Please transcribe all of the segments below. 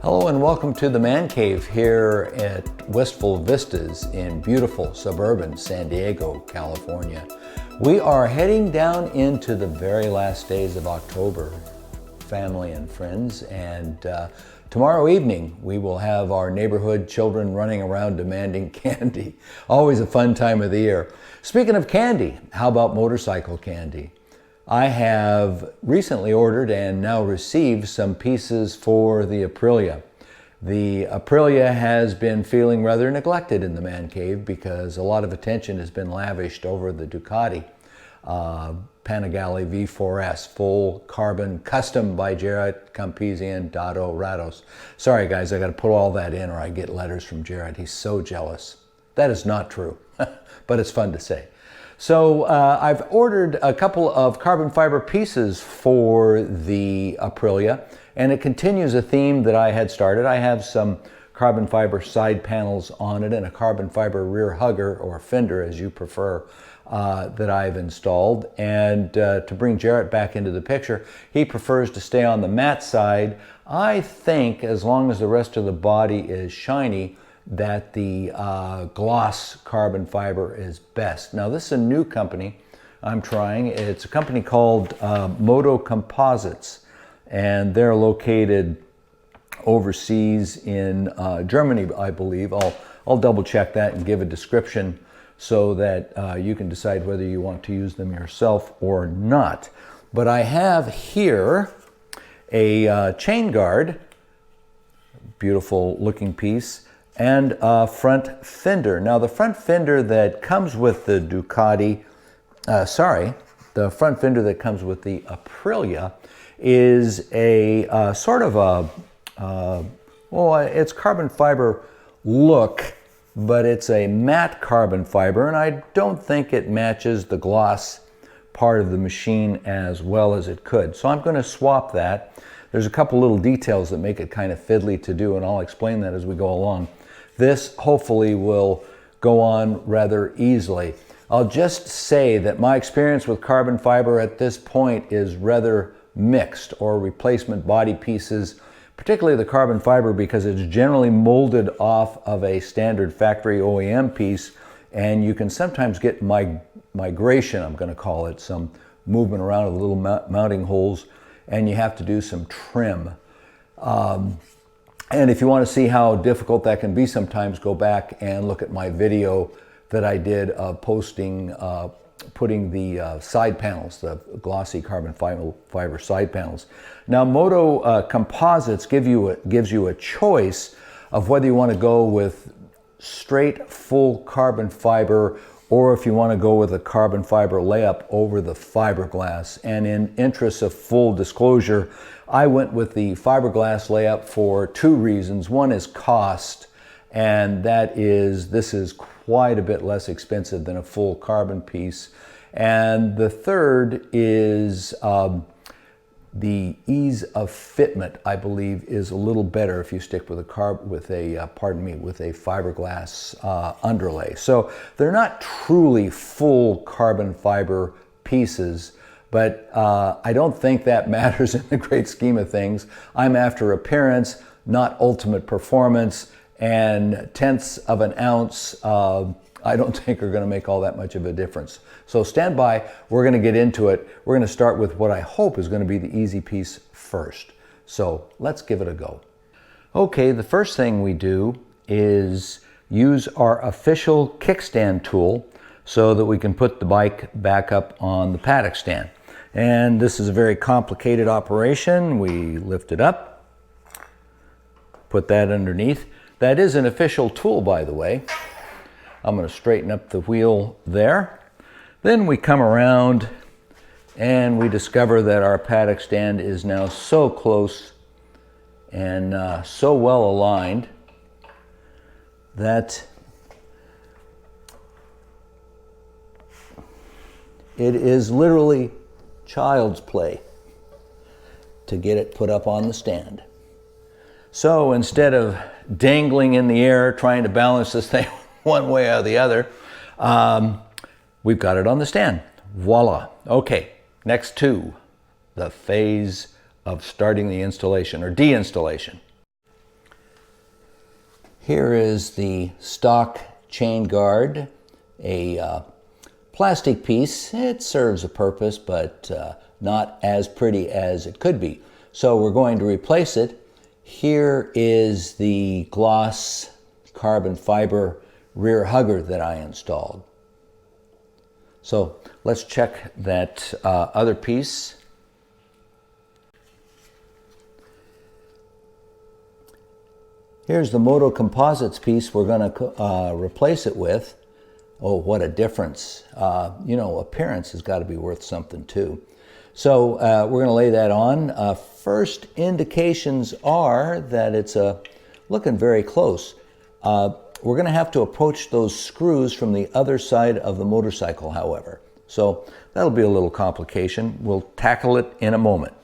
Hello and welcome to the Man Cave here at Wistful Vistas in beautiful suburban San Diego, California. We are heading down into the very last days of October, family and friends, and tomorrow evening we will have our neighborhood children running around demanding candy. Always a fun time of the year. Speaking of candy, how about motorcycle candy? I have recently ordered and now received some pieces for the Aprilia. The Aprilia has been feeling rather neglected in the Man Cave because a lot of attention has been lavished over the Ducati Panigale V4S, full carbon, custom by Jared Campesian Dado Rados. Sorry guys, I got to put all that in or I get letters from Jared. He's so jealous. That is not true, but it's fun to say. So I've ordered a couple of carbon fiber pieces for the Aprilia, and it continues a theme that I had started. I have some carbon fiber side panels on it and a carbon fiber rear hugger, or fender as you prefer, that I've installed. And to bring Jarrett back into the picture, he prefers to stay on the matte side. I think as long as the rest of the body is shiny, that the gloss carbon fiber is best. Now this is a new company I'm trying. It's a company called Motocomposites, and they're located overseas in Germany, I believe. I'll double check that and give a description so that you can decide whether you want to use them yourself or not. But I have here a chain guard, beautiful looking piece, and a front fender. Now the front fender that comes with the Ducati, the front fender that comes with the Aprilia is a sort of a, well, it's carbon fiber look, but it's a matte carbon fiber, and I don't think it matches the gloss part of the machine as well as it could. So I'm going to swap that. There's a couple little details that make it kind of fiddly to do, and I'll explain that as we go along. This hopefully will go on rather easily. I'll just say that my experience with carbon fiber at this point is rather mixed, or replacement body pieces, particularly the carbon fiber, because it's generally molded off of a standard factory OEM piece, and you can sometimes get migration, I'm going to call it, some movement around of the little mounting holes, and you have to do some trim. And if you want to see how difficult that can be sometimes, go back and look at my video that I did of putting the side panels, the glossy carbon fiber side panels. Now Motocomposites gives you a choice of whether you want to go with straight full carbon fiber or if you want to go with a carbon fiber layup over the fiberglass. And in interest of full disclosure, I went with the fiberglass layup for two reasons. One is cost, and that is this is quite a bit less expensive than a full carbon piece. And the third is the ease of fitment, I believe, is a little better if you stick with a fiberglass underlay. So they're not truly full carbon fiber pieces, but I don't think that matters in the great scheme of things. I'm after appearance, not ultimate performance, and tenths of an ounce I don't think are going to make all that much of a difference. So stand by, we're going to get into it. We're going to start with what I hope is going to be the easy piece first. So let's give it a go. Okay, the first thing we do is use our official kickstand tool so that we can put the bike back up on the paddock stand. And this is a very complicated operation. We lift it up, put that underneath. That is an official tool, by the way. I'm going to straighten up the wheel there. Then we come around and we discover that our paddock stand is now so close and so well aligned that it is literally child's play to get it put up on the stand. So instead of dangling in the air trying to balance this thing one way or the other, we've got it on the stand. Voila. Okay, next to the phase of starting the installation or deinstallation. Here is the stock chain guard, a plastic piece. It serves a purpose, but not as pretty as it could be. So we're going to replace it. Here is the gloss carbon fiber rear hugger that I installed. So let's check that other piece. Here's the Motocomposites piece we're going to replace it with. Oh, what a difference. You know, appearance has got to be worth something too. So we're going to lay that on. First indications are that it's looking very close. We're going to have to approach those screws from the other side of the motorcycle, however. So that'll be a little complication. We'll tackle it in a moment.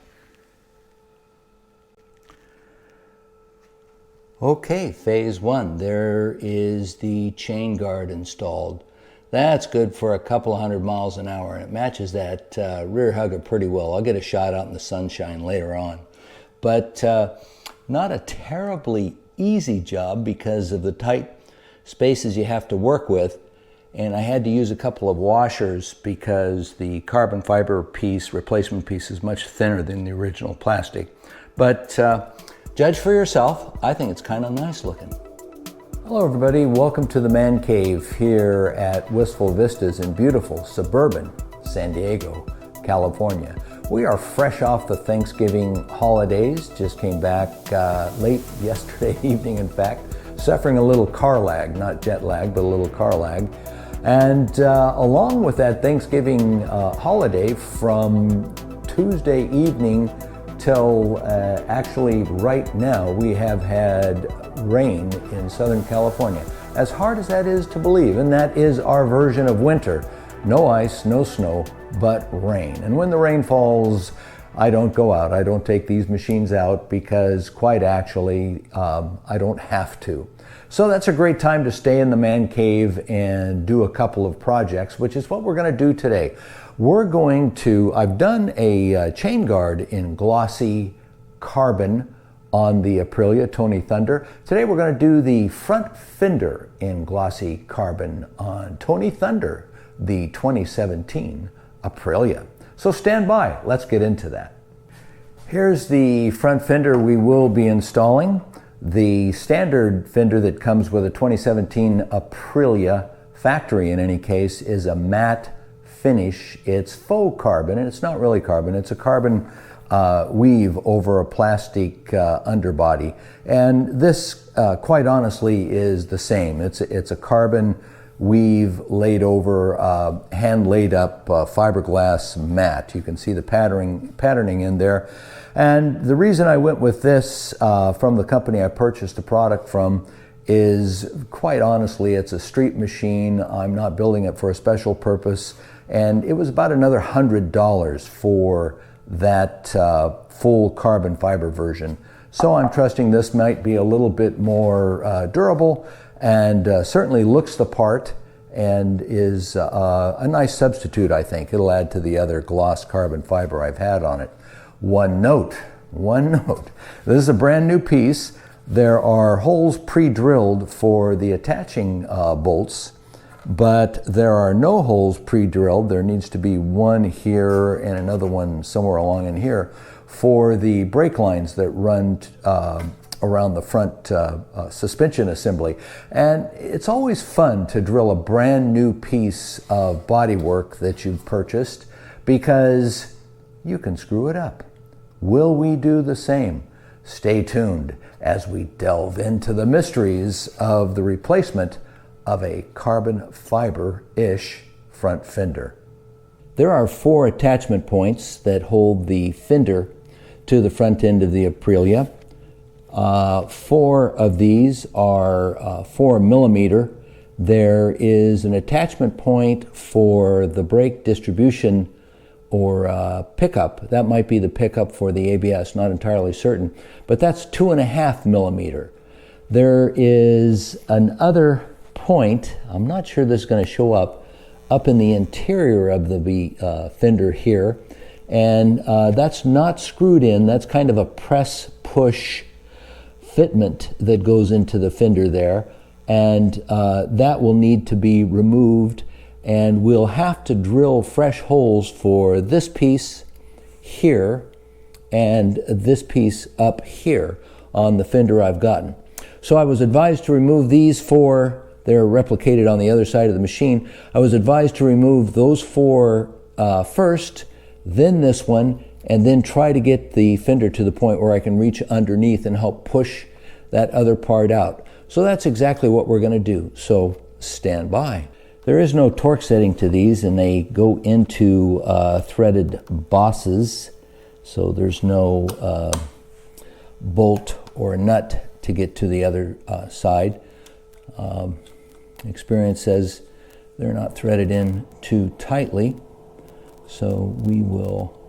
Okay, phase one. There is the chain guard installed. That's good for a couple of 100 miles an hour, and it matches that rear hugger pretty well. I'll get a shot out in the sunshine later on. But not a terribly easy job because of the tight spaces you have to work with. And I had to use a couple of washers because the carbon fiber piece, replacement piece, is much thinner than the original plastic. But judge for yourself. I think it's kind of nice looking. Hello everybody, welcome to the Man Cave here at Wistful Vistas in beautiful suburban San Diego, California. We are fresh off the Thanksgiving holidays, just came back late yesterday evening in fact, suffering a little car lag, not jet lag, but a little car lag. And along with that Thanksgiving holiday from Tuesday evening till actually right now, we have had rain in Southern California. As hard as that is to believe, and that is our version of winter. No ice, no snow, but rain. And when the rain falls, I don't go out. I don't take these machines out because quite actually, I don't have to. So that's a great time to stay in the man cave and do a couple of projects, which is what we're going to do today. I've done a chain guard in glossy carbon on the Aprilia Tuono Thunder. Today we're going to do the front fender in glossy carbon on Tuono Thunder, the 2017 Aprilia. So stand by, let's get into that. Here's the front fender we will be installing. The standard fender that comes with a 2017 Aprilia, factory in any case, is a matte finish. It's faux carbon, and it's not really carbon. It's a carbon weave over a plastic underbody. And this, quite honestly, is the same. It's a carbon weave laid over, hand laid up fiberglass mat. You can see the patterning in there. And the reason I went with this from the company I purchased the product from is, quite honestly, it's a street machine. I'm not building it for a special purpose. And it was about another $100 for that full carbon fiber version. So I'm trusting this might be a little bit more durable and certainly looks the part and is a nice substitute, I think. It'll add to the other gloss carbon fiber I've had on it. One note. This is a brand new piece. There are holes pre-drilled for the attaching bolts, but there are no holes pre-drilled. There needs to be one here and another one somewhere along in here for the brake lines that run around the front suspension assembly. And it's always fun to drill a brand new piece of bodywork that you've purchased because you can screw it up. Will we do the same? Stay tuned as we delve into the mysteries of the replacement of a carbon fiber-ish front fender. There are 4 attachment points that hold the fender to the front end of the Aprilia. 4 of these are 4 millimeter. There is an attachment point for the brake distribution or pickup. That might be the pickup for the ABS, not entirely certain, but that's 2.5 millimeter. There is another point, I'm not sure this is going to show up in the interior of the fender here, and that's not screwed in. That's kind of a press push fitment that goes into the fender there, and that will need to be removed, and we'll have to drill fresh holes for this piece here and this piece up here on the fender I've gotten. So I was advised to remove these four. They're replicated on the other side of the machine. I was advised to remove those four first, then this one, and then try to get the fender to the point where I can reach underneath and help push that other part out. So that's exactly what we're going to do. So stand by. There is no torque setting to these, and they go into threaded bosses. So there's no bolt or nut to get to the other side. Experience says they're not threaded in too tightly. So we will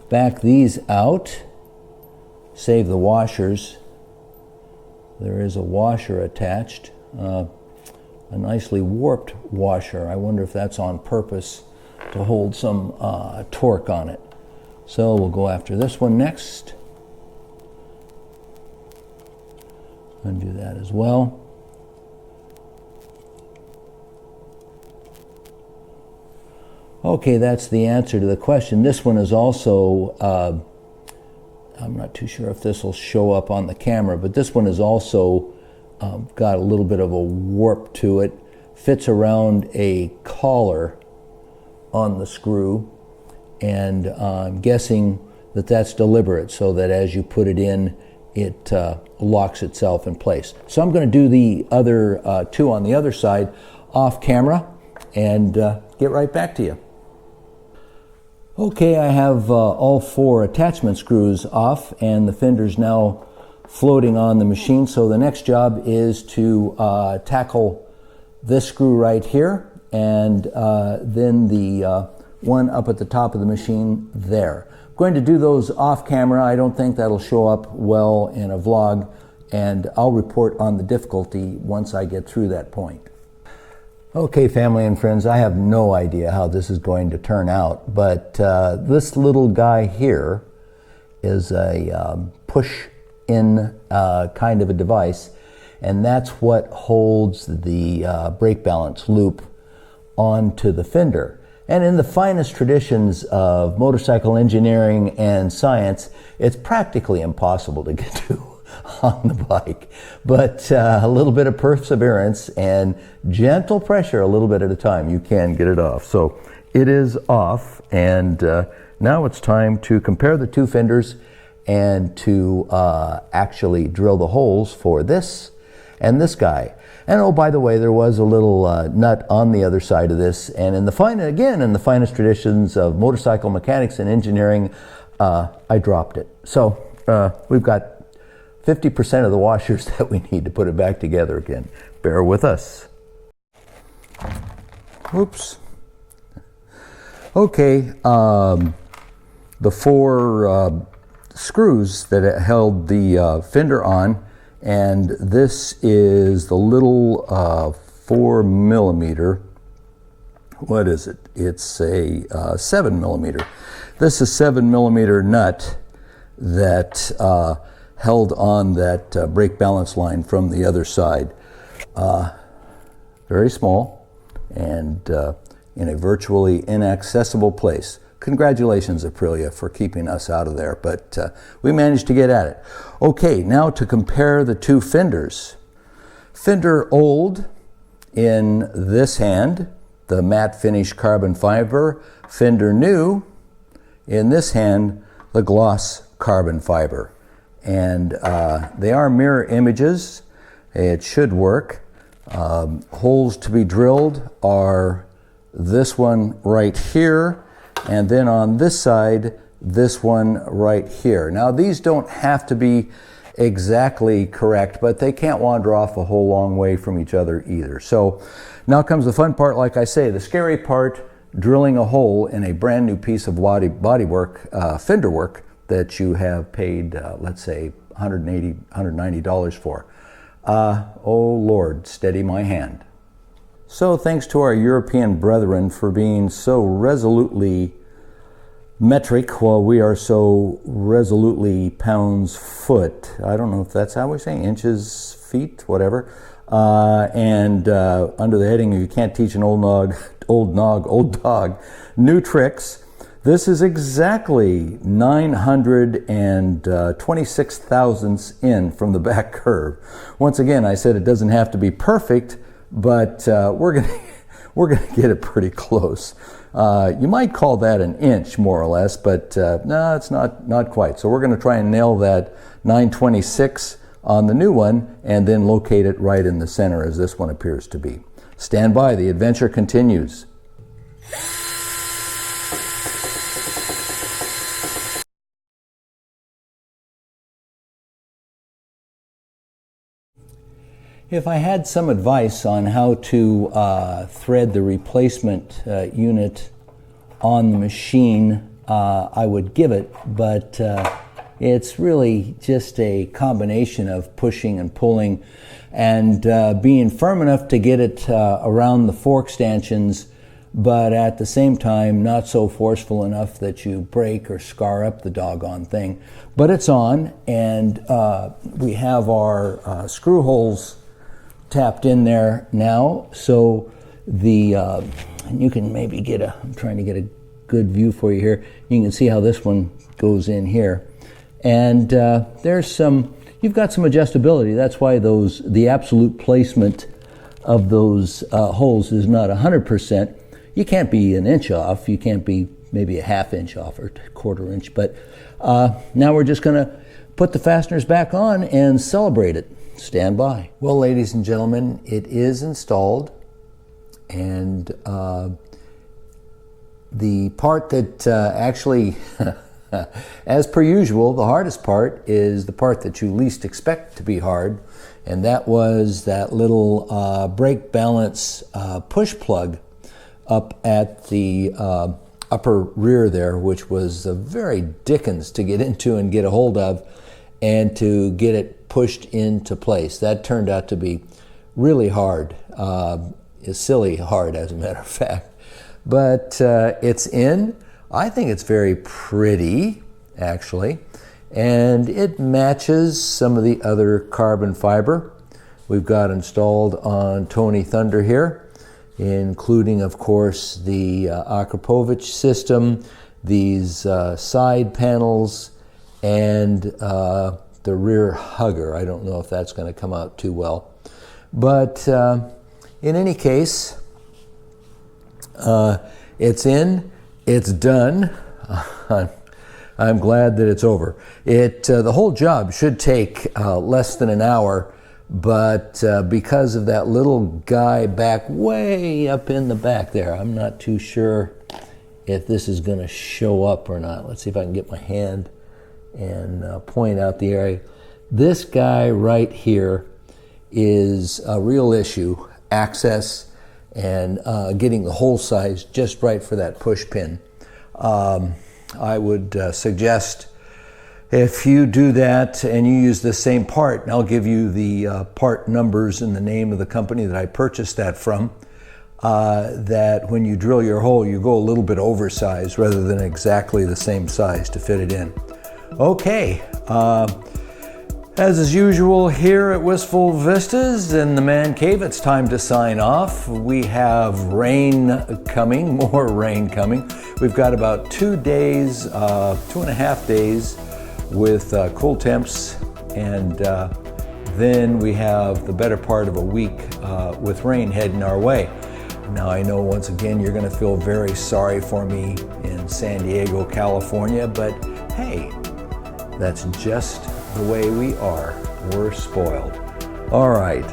back these out, save the washers. There is a washer attached, a nicely warped washer. I wonder if that's on purpose to hold some torque on it. So we'll go after this one next. Undo that as well. Okay, that's the answer to the question. This one is also, I'm not too sure if this will show up on the camera, but this one is also got a little bit of a warp to it. Fits around a collar on the screw, and I'm guessing that that's deliberate so that as you put it in, it locks itself in place. So I'm going to do the other two on the other side off camera and get right back to you. Okay, I have all four attachment screws off, and the fender's now floating on the machine. So the next job is to tackle this screw right here, and then the one up at the top of the machine there. I'm going to do those off camera. I don't think that'll show up well in a vlog, and I'll report on the difficulty once I get through that point. Okay, family and friends, I have no idea how this is going to turn out, but this little guy here is a push-in kind of a device, and that's what holds the brake balance loop onto the fender. And in the finest traditions of motorcycle engineering and science, it's practically impossible to get to on the bike, but a little bit of perseverance and gentle pressure a little bit at a time, you can get it off. So it is off, and now it's time to compare the two fenders and to actually drill the holes for this and this guy. And oh, by the way, there was a little nut on the other side of this, and in the finest traditions of motorcycle mechanics and engineering, I dropped it. So we've got 50% of the washers that we need to put it back together again. Bear with us. Oops. Okay, the four screws that held the fender on, and this is the little 4mm. What is it? It's a 7mm. This is 7mm nut that held on that brake balance line from the other side. Very small and in a virtually inaccessible place. Congratulations, Aprilia, for keeping us out of there, but we managed to get at it. Okay, now to compare the two fenders. Fender old in this hand, the matte finish carbon fiber. Fender new in this hand, the gloss carbon fiber. And they are mirror images. It should work. Holes to be drilled are this one right here, and then on this side, this one right here. Now these don't have to be exactly correct, but they can't wander off a whole long way from each other either. So now comes the fun part, like I say, the scary part, drilling a hole in a brand new piece of bodywork, fender work, that you have paid, let's say, $180, $190 for. Oh Lord, steady my hand. So thanks to our European brethren for being so resolutely metric, while we are so resolutely pounds foot. I don't know if that's how we say, inches, feet, whatever. And under the heading of "You Can't Teach an old dog new tricks," this is exactly 926 thousandths in from the back curve. Once again, I said it doesn't have to be perfect, but we're gonna get it pretty close. You might call that an inch, more or less, but no, it's not quite. So we're going to try and nail that 926 on the new one, and then locate it right in the center as this one appears to be. Stand by, the adventure continues. If I had some advice on how to thread the replacement unit on the machine, I would give it, but it's really just a combination of pushing and pulling and being firm enough to get it around the fork stanchions, but at the same time not so forceful enough that you break or scar up the doggone thing. But it's on, and we have our screw holes tapped in there now, so the you can maybe get I'm trying to get a good view for you here. You can see how this one goes in here, and you've got some adjustability. That's why the absolute placement of those holes is not 100%. You can't be an inch off. You can't be maybe a half inch off or a quarter inch. But now we're just going to put the fasteners back on and celebrate it. Stand by. Well, ladies and gentlemen, it is installed, and the part that actually, as per usual, the hardest part is the part that you least expect to be hard, and that was that little brake balance push plug up at the upper rear there, which was very dickens to get into and get a hold of and to get it pushed into place. That turned out to be really hard, silly hard as a matter of fact. But it's in. I think it's very pretty, actually, and it matches some of the other carbon fiber we've got installed on Tony Thunder here, including, of course, the Aprilia system, these side panels, and the rear hugger. I don't know if that's going to come out too well. But in any case, it's in, it's done. I'm glad that it's over. The whole job should take less than an hour, but because of that little guy back way up in the back there, I'm not too sure if this is going to show up or not. Let's see if I can get my hand and point out the area. This guy right here is a real issue, access and getting the hole size just right for that push pin. I would suggest if you do that and you use the same part, and I'll give you the part numbers and the name of the company that I purchased that from, that when you drill your hole, you go a little bit oversized rather than exactly the same size to fit it in. Okay, as is usual here at Wistful Vistas in the Man Cave, it's time to sign off. We have rain coming, more rain coming. We've got about 2 days, 2.5 days with cool temps, and then we have the better part of a week with rain heading our way. Now I know once again you're going to feel very sorry for me in San Diego, California, but hey, that's just the way we are. We're spoiled. All right,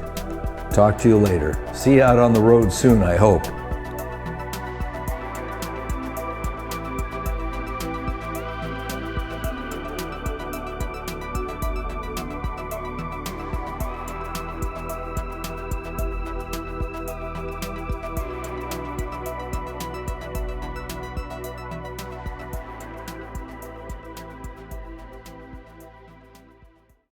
talk to you later. See you out on the road soon, I hope.